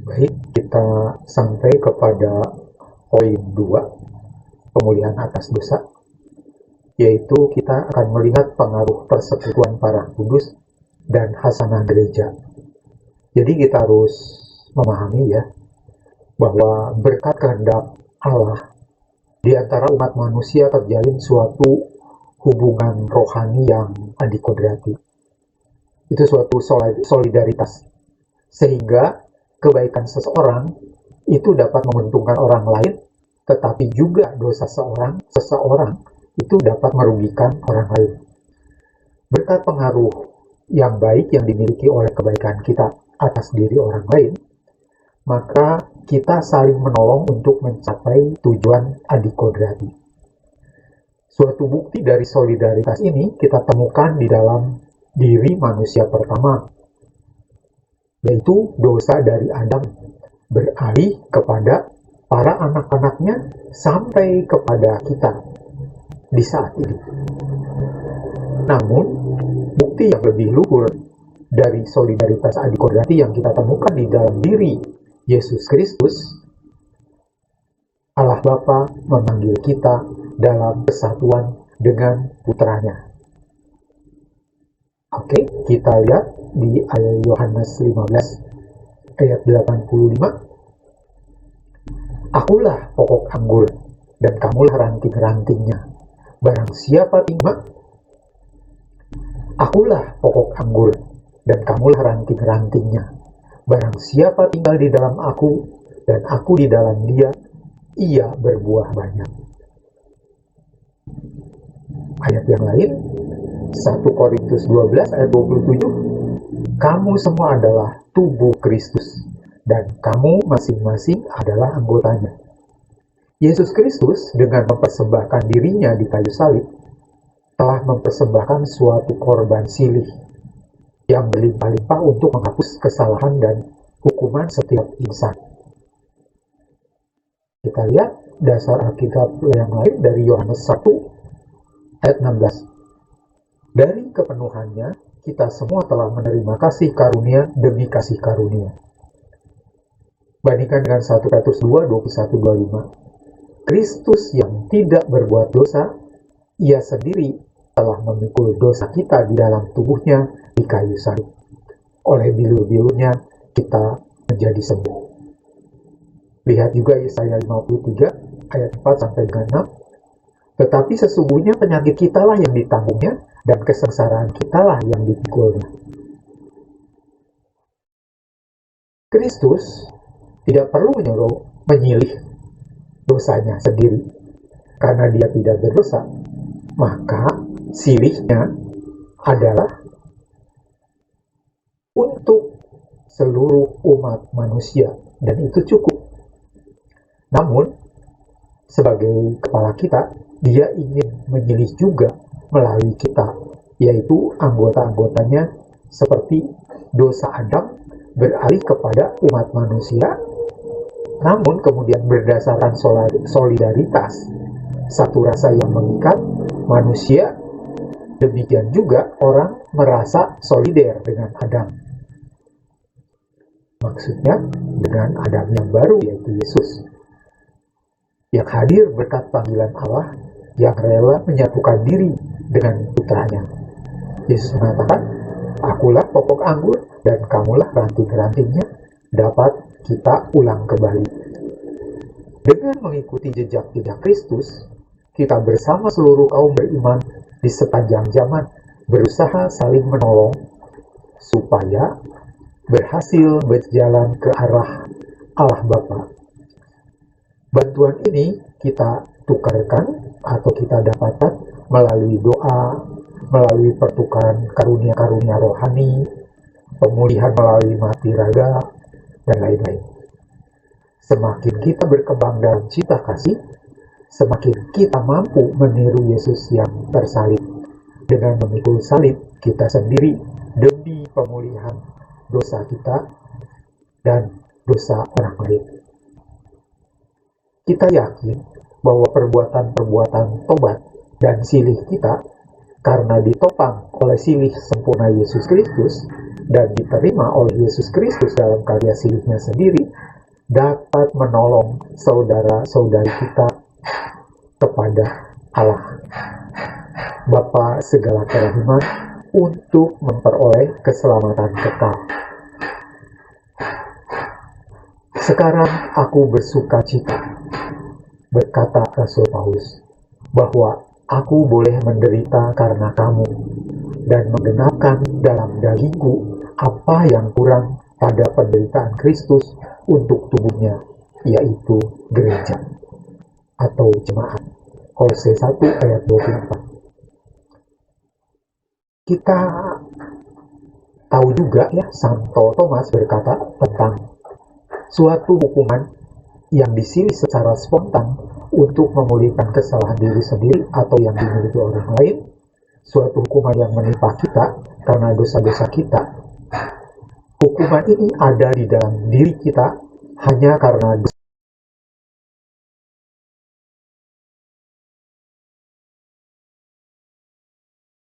Baik, kita sampai kepada poin 2, pemulihan atas dosa, yaitu kita akan melihat pengaruh persekutuan para kudus dan hasanah gereja. Jadi kita harus memahami ya, bahwa berkat kehendak Allah di antara umat manusia terjalin suatu hubungan rohani yang adikodrati. Itu suatu solidaritas, sehingga kebaikan seseorang itu dapat menguntungkan orang lain, tetapi juga dosa seseorang itu dapat merugikan orang lain. Berkat pengaruh yang baik yang dimiliki oleh kebaikan kita atas diri orang lain, maka kita saling menolong untuk mencapai tujuan adikodrati. Suatu bukti dari solidaritas ini kita temukan di dalam diri manusia pertama, yaitu dosa dari Adam beralih kepada para anak-anaknya sampai kepada kita di saat ini. Namun, bukti yang lebih luhur dari solidaritas adikodrati yang kita temukan di dalam diri Yesus Kristus, Allah Bapa memanggil kita dalam kesatuan dengan putranya. Oke, kita lihat di ayat Yohanes 15 ayat 85. Akulah pokok anggur dan kamulah ranting-rantingnya. Barang siapa tinggal, akulah pokok anggur dan kamulah ranting-rantingnya. Barang siapa tinggal di dalam aku dan aku di dalam dia, ia berbuah banyak. Ayat yang lain, 1 Korintus 12 ayat 27, kamu semua adalah tubuh Kristus dan kamu masing-masing adalah anggotanya. Yesus Kristus dengan mempersembahkan dirinya di kayu salib telah mempersembahkan suatu korban silih yang berlimpah-limpah untuk menghapus kesalahan dan hukuman setiap insan. Kita lihat dasar Alkitab yang lain dari Yohanes 1 ayat 16. Dari kepenuhannya, kita semua telah menerima kasih karunia demi kasih karunia. Bandingkan dengan 1 Petrus 2, 21-25. Kristus yang tidak berbuat dosa, ia sendiri telah memikul dosa kita di dalam tubuhnya di kayu salib. Oleh bilur-bilurnya kita menjadi sembuh. Lihat juga Yesaya 53 ayat 4-6. Tetapi sesungguhnya penyakit kitalah yang ditanggungnya dan kesengsaraan kitalah yang dipikulnya. Kristus tidak perlu menyilih dosanya sendiri. Karena dia tidak berdosa, maka silihnya adalah untuk seluruh umat manusia, dan itu cukup. Namun, sebagai kepala kita, dia ingin menyilih juga melalui kita, yaitu anggota-anggotanya, seperti dosa Adam beralih kepada umat manusia, namun kemudian berdasarkan solidaritas, satu rasa yang mengikat manusia, demikian juga orang merasa solider dengan Adam. Maksudnya dengan Adam yang baru, yaitu Yesus, yang hadir berkat panggilan Allah, yang rela menyatukan diri dengan putranya. Yesus mengatakan, akulah pokok anggur dan kamulah ranting-rantingnya, dapat kita ulang kembali. Dengan mengikuti jejak-jejak Kristus, kita bersama seluruh kaum beriman di sepanjang zaman berusaha saling menolong supaya berhasil berjalan ke arah Allah Bapa. Bantuan ini kita tukarkan atau kita dapatkan melalui doa, melalui pertukaran karunia-karunia rohani, pemulihan melalui mati raga, dan lain-lain. Semakin kita berkembang dalam cinta kasih, semakin kita mampu meniru Yesus yang tersalib. Dengan memikul salib kita sendiri demi pemulihan dosa kita dan dosa orang lain. Kita yakin bahwa perbuatan-perbuatan tobat dan silih kita, karena ditopang oleh silih sempurna Yesus Kristus, dan diterima oleh Yesus Kristus dalam karya silihnya sendiri, dapat menolong saudara-saudari kita kepada Allah Bapa segala kerahiman untuk memperoleh keselamatan kekal. Sekarang aku bersuka cita, berkata Rasul Paulus, bahwa aku boleh menderita karena kamu dan menggenapkan dalam dagingku apa yang kurang pada penderitaan Kristus untuk tubuhnya, yaitu gereja atau jemaat. Kolose 1 ayat 24. Kita tahu juga ya, Santo Thomas berkata tentang suatu hukuman yang disilih secara spontan untuk memulihkan kesalahan diri sendiri atau yang dimiliki orang lain, suatu hukuman yang menimpa kita karena dosa-dosa kita. Hukuman ini ada di dalam diri kita hanya karena dosa